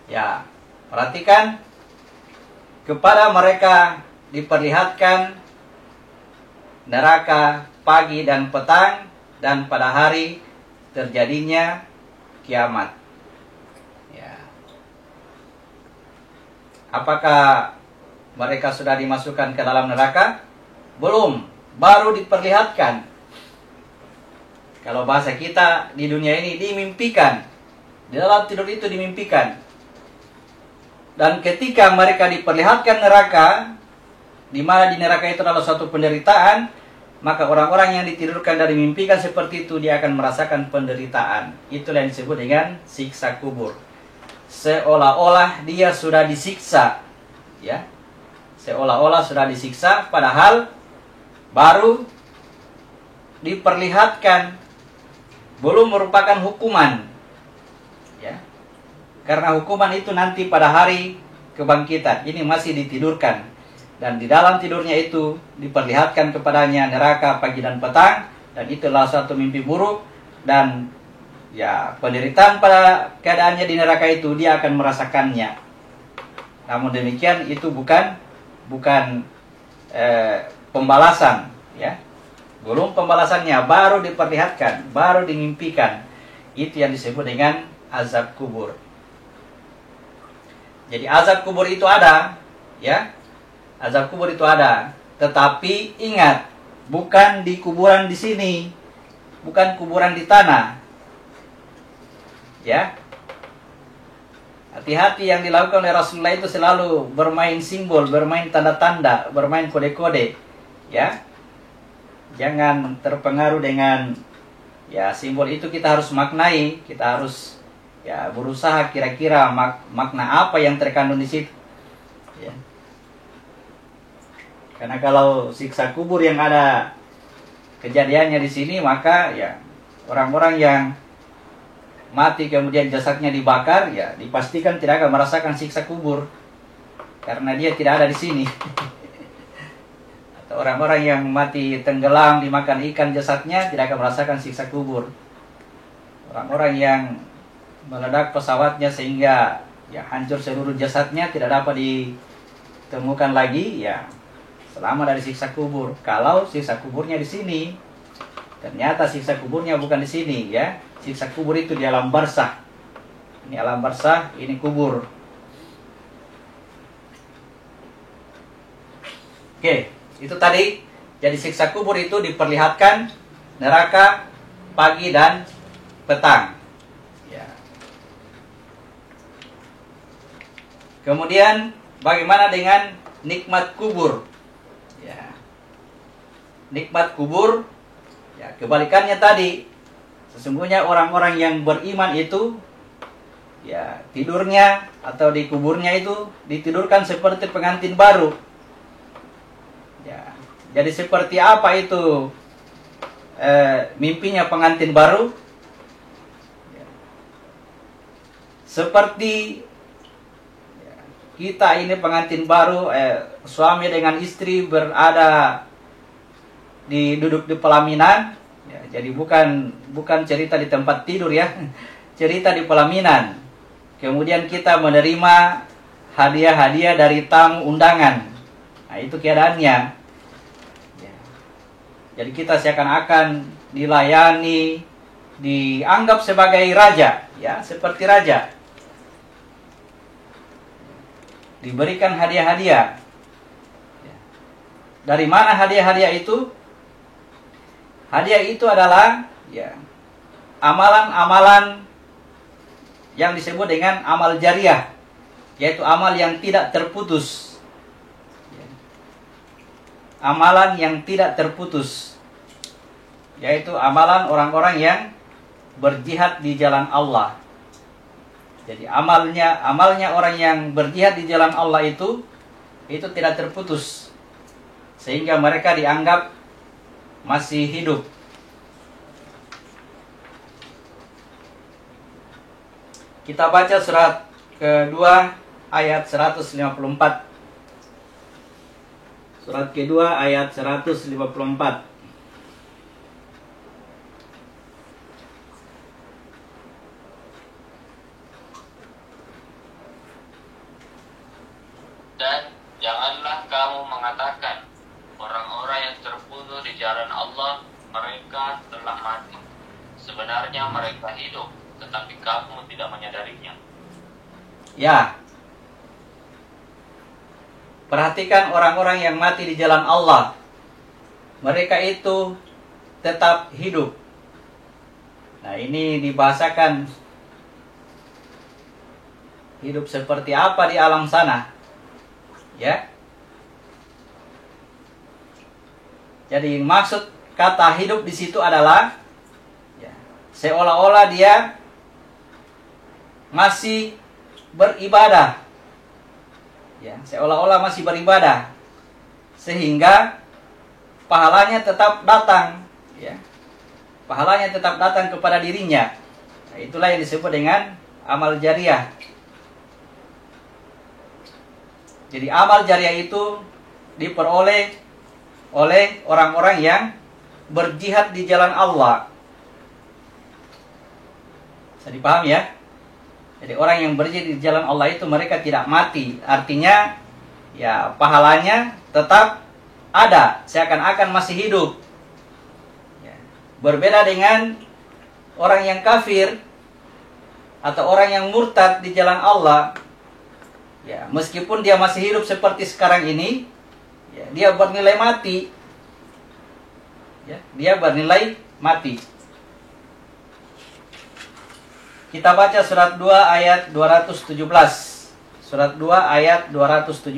Ya, perhatikan, kepada mereka diperlihatkan neraka pagi dan petang, dan pada hari terjadinya kiamat. Ya. Apakah mereka sudah dimasukkan ke dalam neraka? Belum, baru diperlihatkan. Kalau bahasa kita di dunia ini dimimpikan. Di dalam tidur itu dimimpikan. Dan ketika mereka diperlihatkan neraka, di mana di neraka itu adalah suatu penderitaan, maka orang-orang yang ditidurkan dari mimpikan seperti itu, dia akan merasakan penderitaan. Itulah yang disebut dengan siksa kubur. Seolah-olah dia sudah disiksa, ya, seolah-olah sudah disiksa, padahal baru diperlihatkan, belum merupakan hukuman, ya. Karena hukuman itu nanti pada hari kebangkitan. Ini masih ditidurkan. Dan di dalam tidurnya itu diperlihatkan kepadanya neraka pagi dan petang. Dan itulah suatu mimpi buruk. Dan ya, penderitaan pada keadaannya di neraka itu dia akan merasakannya. Namun demikian itu bukan pembalasan, ya. Belum pembalasannya, baru diperlihatkan, baru dimimpikan. Itu yang disebut dengan azab kubur. Jadi azab kubur itu ada, ya. Azab kubur itu ada, tetapi ingat, bukan di kuburan di sini, bukan kuburan di tanah. Ya. Hati-hati, yang dilakukan oleh Rasulullah itu selalu bermain simbol, bermain tanda-tanda, bermain kode-kode, ya. Jangan terpengaruh dengan ya simbol itu, kita harus maknai, kita harus ya berusaha kira-kira makna apa yang terkandung di situ, ya. Karena kalau siksa kubur yang ada kejadiannya di sini, maka ya orang-orang yang mati kemudian jasadnya dibakar, ya dipastikan tidak akan merasakan siksa kubur karena dia tidak ada di sini. Atau orang-orang yang mati tenggelam dimakan ikan jasadnya tidak akan merasakan siksa kubur. Orang-orang yang meledak pesawatnya sehingga ya hancur seluruh jasadnya tidak dapat ditemukan lagi, ya selamat dari siksa kubur. Kalau siksa kuburnya di sini, ternyata siksa kuburnya bukan di sini, ya. Siksa kubur itu di alam barzakh. Ini alam barzakh, ini kubur. Oke, itu tadi. Jadi siksa kubur itu diperlihatkan neraka pagi dan petang. Kemudian bagaimana dengan nikmat kubur? Ya. Nikmat kubur, ya kebalikannya tadi. Sesungguhnya orang-orang yang beriman itu ya tidurnya atau di kuburnya itu ditidurkan seperti pengantin baru. Ya. Jadi seperti apa itu mimpinya pengantin baru? Ya. Seperti kita ini pengantin baru, suami dengan istri berada duduk di pelaminan, ya, jadi bukan cerita di tempat tidur, ya, cerita di pelaminan. Kemudian kita menerima hadiah-hadiah dari tamu undangan. Nah, itu keadaannya. Ya. Jadi kita seakan-akan dilayani, dianggap sebagai raja, ya, seperti raja. Diberikan hadiah-hadiah. Dari mana hadiah-hadiah itu? Hadiah itu adalah ya amalan-amalan yang disebut dengan amal jariah, yaitu amal yang tidak terputus. Amalan yang tidak terputus, yaitu amalan orang-orang yang berjihad di jalan Allah. Jadi amalnya orang yang berjihad di jalan Allah itu tidak terputus, sehingga mereka dianggap masih hidup. Kita baca surat kedua ayat 154. Surat kedua ayat 154. kamu mengatakan, orang-orang yang terbunuh di jalan Allah, mereka telah mati. Sebenarnya mereka hidup, tetapi kamu tidak menyadarinya. Ya. Perhatikan orang-orang yang mati di jalan Allah. Mereka itu tetap hidup. Nah, ini dibahasakan hidup seperti apa di alam sana. Ya. Jadi maksud kata hidup di situ adalah ya, seolah-olah dia masih beribadah. Ya, seolah-olah masih beribadah. Sehingga pahalanya tetap datang, ya. Pahalanya tetap datang kepada dirinya. Nah, itulah yang disebut dengan amal jariah. Jadi amal jariah itu diperoleh oleh orang-orang yang berjihad di jalan Allah. Bisa dipahami ya? Jadi orang yang berjihad di jalan Allah itu mereka tidak mati. Artinya ya pahalanya tetap ada, seakan-akan masih hidup. Ya. Berbeda dengan orang yang kafir atau orang yang murtad di jalan Allah. Ya, meskipun dia masih hidup seperti sekarang ini, ya, dia bernilai mati. Ya, dia bernilai mati. Kita baca surat 2 ayat 217. Surat 2 ayat 217.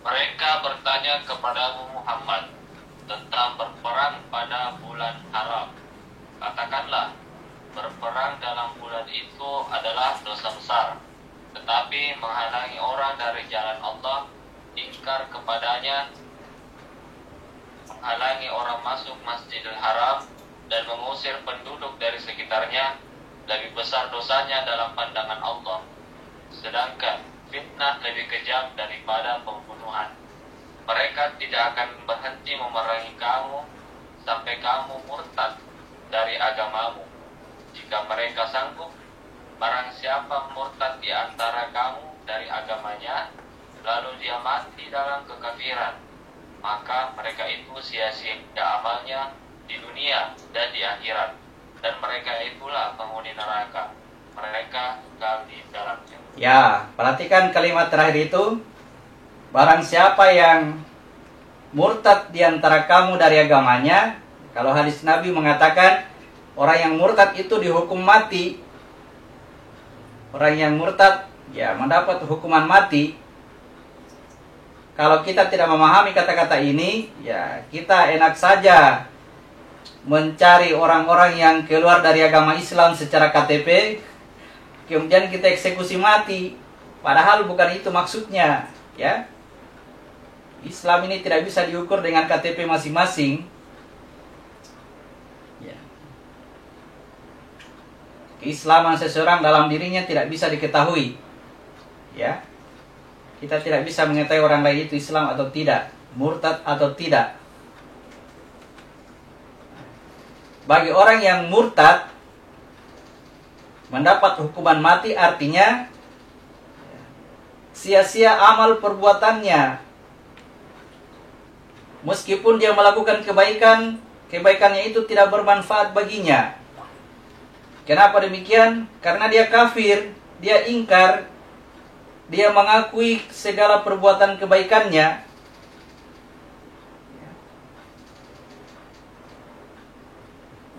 Mereka bertanya kepadamu Muhammad tentang berperang pada bulan haram. Katakanlah, berperang dalam bulan itu adalah dosa besar. Tetapi menghalangi orang dari jalan Allah, ingkar kepadanya, menghalangi orang masuk Masjidil Haram, dan mengusir penduduk dari sekitarnya, lebih besar dosanya dalam pandangan Allah. Sedangkan fitnah lebih kejam daripada pembunuhan. Mereka tidak akan berhenti memerangi kamu sampai kamu murtad dari agamamu. Jika mereka sanggup, barang siapa murtad di antara kamu dari agamanya, lalu dia mati dalam kekafiran, maka mereka itu sia-sia amalnya di dunia dan di akhirat. Dan mereka itulah penghuni neraka. Mereka kekal di dalamnya. Ya, perhatikan kalimat terakhir itu. Barang siapa yang murtad di antara kamu dari agamanya, kalau hadis Nabi mengatakan orang yang murtad itu dihukum mati. Orang yang murtad ya mendapat hukuman mati. Kalau kita tidak memahami kata-kata ini, ya kita enak saja mencari orang-orang yang keluar dari agama Islam secara KTP, kemudian kita eksekusi mati. Padahal bukan itu maksudnya, ya. Islam ini tidak bisa diukur dengan KTP masing-masing. Ya. Keislaman seseorang dalam dirinya tidak bisa diketahui. Ya. Kita tidak bisa mengetahui orang lain itu Islam atau tidak, murtad atau tidak. Bagi orang yang murtad mendapat hukuman mati, artinya sia-sia amal perbuatannya. Meskipun dia melakukan kebaikan, kebaikannya itu tidak bermanfaat baginya. Kenapa demikian? Karena dia kafir, dia ingkar, dia mengakui segala perbuatan kebaikannya.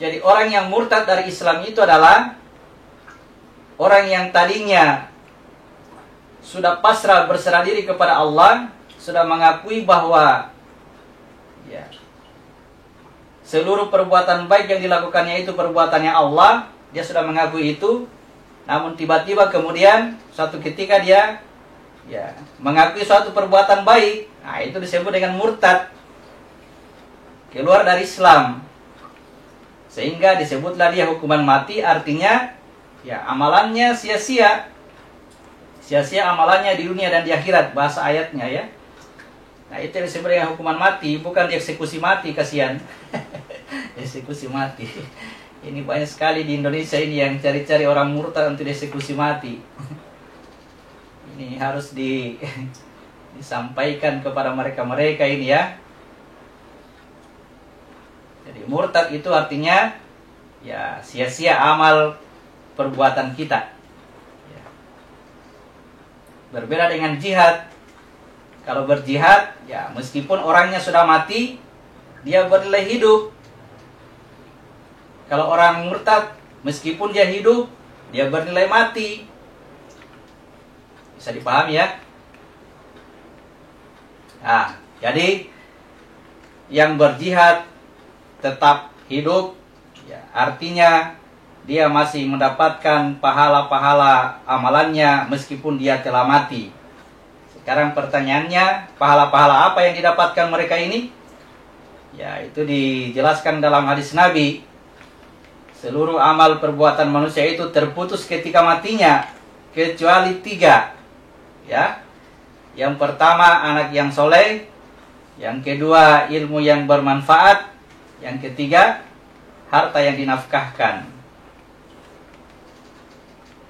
Jadi orang yang murtad dari Islam itu adalah orang yang tadinya sudah pasrah berserah diri kepada Allah, sudah mengakui bahwa ya, seluruh perbuatan baik yang dilakukannya itu perbuatannya Allah, dia sudah mengakui itu. Namun tiba-tiba kemudian suatu ketika dia ya mengakui suatu perbuatan baik, nah itu disebut dengan murtad, keluar dari Islam. Sehingga disebutlah dia hukuman mati, artinya ya amalannya sia-sia. Sia-sia amalannya di dunia dan di akhirat, bahasa ayatnya ya. Nah, itu yang disebut dengan hukuman mati, bukan dieksekusi mati, kasihan. Eksekusi mati. Ini banyak sekali di Indonesia ini yang cari-cari orang murtad untuk dieksekusi mati. Ini harus disampaikan kepada mereka-mereka ini ya. Jadi murtad itu artinya ya sia-sia amal perbuatan kita. Ya. Berbeda dengan jihad. Kalau berjihad, ya meskipun orangnya sudah mati, dia bernilai hidup. Kalau orang murtad, meskipun dia hidup, dia bernilai mati. Bisa dipahami ya? Nah, jadi yang berjihad tetap hidup, ya, artinya dia masih mendapatkan pahala-pahala amalannya meskipun dia telah mati. Sekarang pertanyaannya, pahala-pahala apa yang didapatkan mereka ini? Ya, itu dijelaskan dalam hadis Nabi. Seluruh amal perbuatan manusia itu terputus ketika matinya, kecuali 3. Ya. Yang pertama, anak yang soleh. Yang kedua, ilmu yang bermanfaat. Yang ketiga, harta yang dinafkahkan.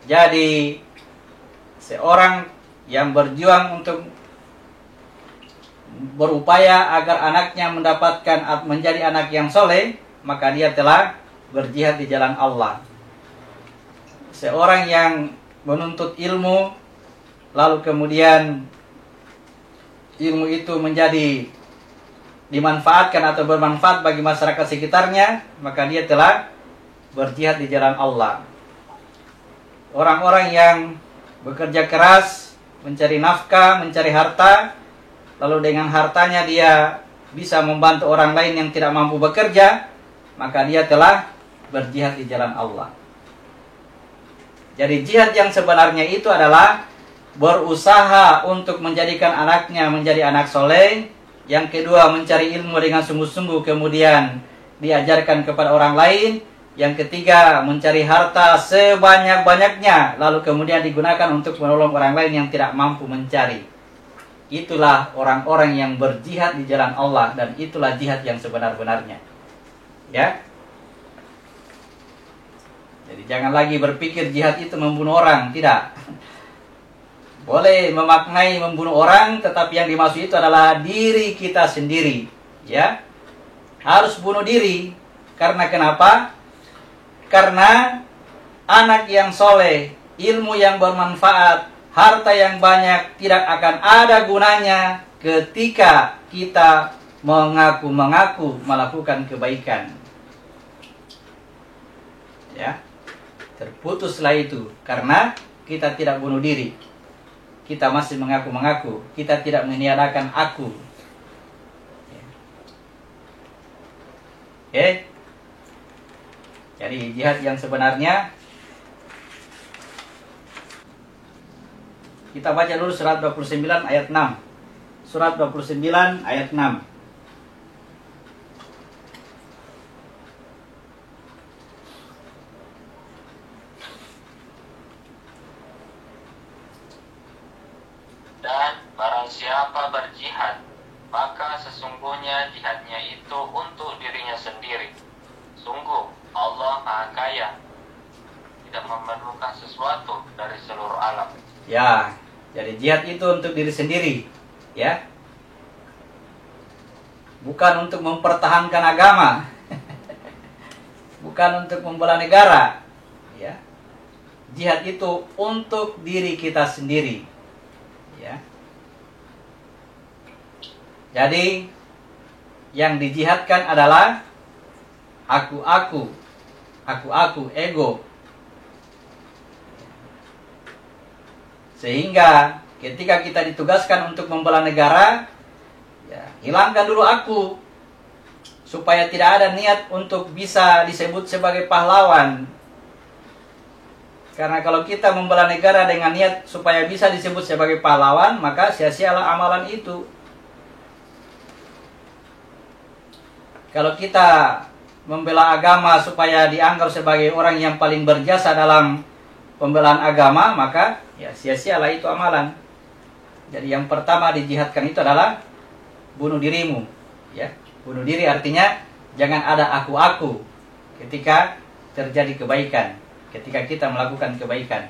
Jadi, seorang yang berjuang untuk berupaya agar anaknya mendapatkan menjadi anak yang soleh, maka dia telah berjihad di jalan Allah. Seorang yang menuntut ilmu, lalu kemudian ilmu itu menjadi dimanfaatkan atau bermanfaat bagi masyarakat sekitarnya, maka dia telah berjihad di jalan Allah. Orang-orang yang bekerja keras, mencari nafkah, mencari harta, lalu dengan hartanya dia bisa membantu orang lain yang tidak mampu bekerja, maka dia telah berjihad di jalan Allah. Jadi jihad yang sebenarnya itu adalah berusaha untuk menjadikan anaknya menjadi anak soleh. Yang kedua, mencari ilmu dengan sungguh-sungguh, kemudian diajarkan kepada orang lain. Yang ketiga, mencari harta sebanyak-banyaknya, lalu kemudian digunakan untuk menolong orang lain yang tidak mampu mencari. Itulah orang-orang yang berjihad di jalan Allah, dan itulah jihad yang sebenar-benarnya. Ya. Jadi jangan lagi berpikir jihad itu membunuh orang, tidak. Boleh memaknai membunuh orang, tetapi yang dimaksud itu adalah diri kita sendiri. Ya. Harus bunuh diri. Karena kenapa? Karena anak yang soleh, ilmu yang bermanfaat, harta yang banyak tidak akan ada gunanya ketika kita mengaku-mengaku melakukan kebaikan. Ya, terputuslah itu karena kita tidak bunuh diri. Kita masih mengaku-mengaku, kita tidak meniadakan aku. Oke. Jadi jihad yang sebenarnya, kita baca dulu surat 29 ayat 6. Surat 29 ayat 6. Dan barang siapa berjihad, maka sesungguhnya jihadnya itu untuk dirinya sendiri. Sungguh Allah Maha Kaya, tidak memerlukan sesuatu dari seluruh alam. Ya, jadi jihad itu untuk diri sendiri, ya. Bukan untuk mempertahankan agama. Bukan untuk membela negara, ya. Jihad itu untuk diri kita sendiri, ya. Jadi yang dijihadkan adalah aku, ego. Sehingga ketika kita ditugaskan untuk membela negara, ya, hilangkan dulu aku, supaya tidak ada niat untuk bisa disebut sebagai pahlawan. Karena kalau kita membela negara dengan niat supaya bisa disebut sebagai pahlawan, maka sia-sialah amalan itu. Kalau kita membela agama supaya dianggap sebagai orang yang paling berjasa dalam pembelaan agama, maka ya sia-sialah itu amalan. Jadi yang pertama dijihadkan itu adalah bunuh dirimu. Ya, bunuh diri artinya jangan ada aku-aku ketika terjadi kebaikan, ketika kita melakukan kebaikan.